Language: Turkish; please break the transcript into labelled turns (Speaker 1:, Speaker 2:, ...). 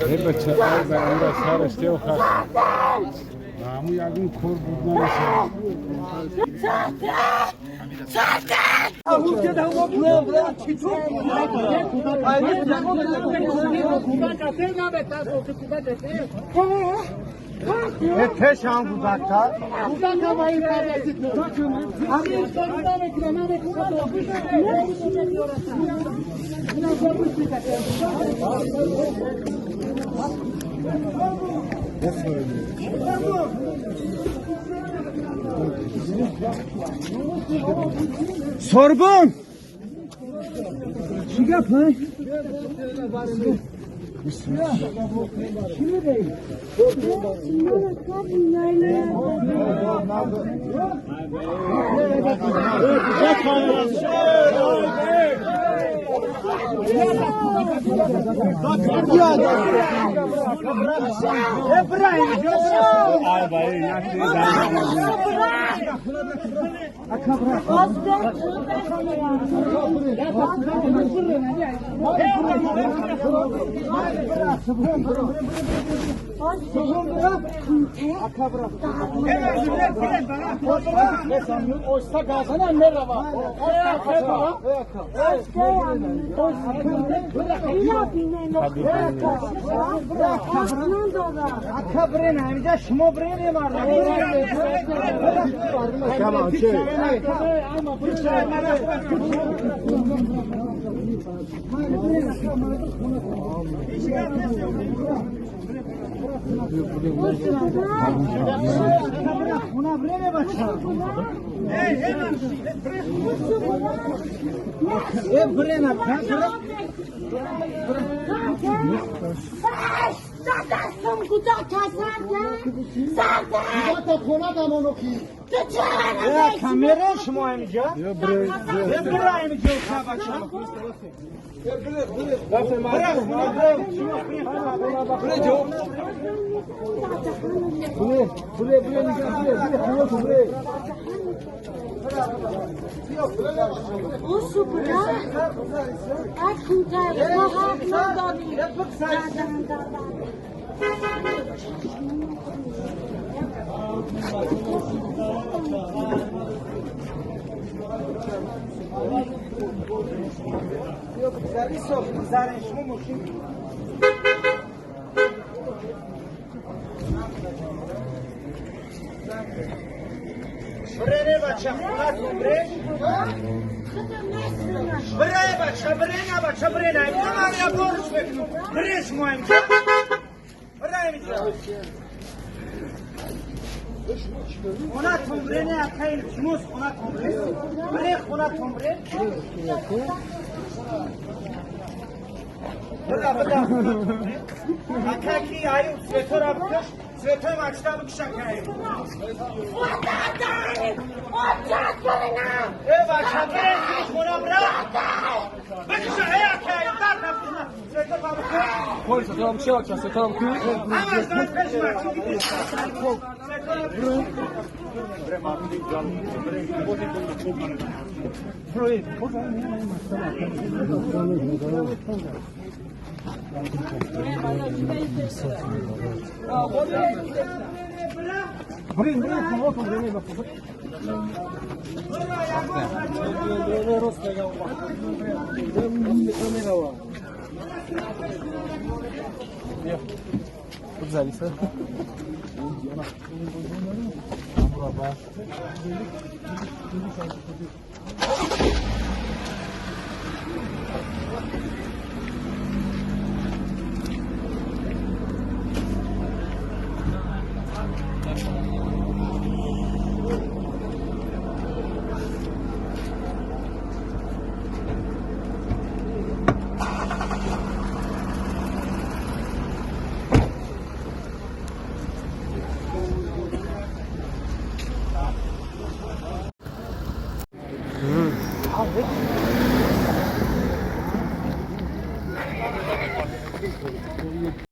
Speaker 1: بچه های برنده سرشته و خست همون یکون کور بود نمیشه
Speaker 2: اتش هم بودتا
Speaker 3: بودتا با این پردسید همین ساریده بکنه من
Speaker 2: Sorbon! چی گفت؟ Kamera şuma emca. Bırak emca uçağa Brene bacha, brene, ya borç bekliyor. Bres muayim. Ona tombrene akayım, şunuz ona tombrene. Brek ona tombrene. Bırak. Akaki ayı svetor abkış, svetor maçta abkış akayım. Evet, şakir, ona bırak. Bakışa, akayım, dar kapısına. Svetor abkış. Koy satıra bir şey bakacağız. Satıra bir şey.
Speaker 3: Amazdan peşme, çünkü
Speaker 2: Güzel ise.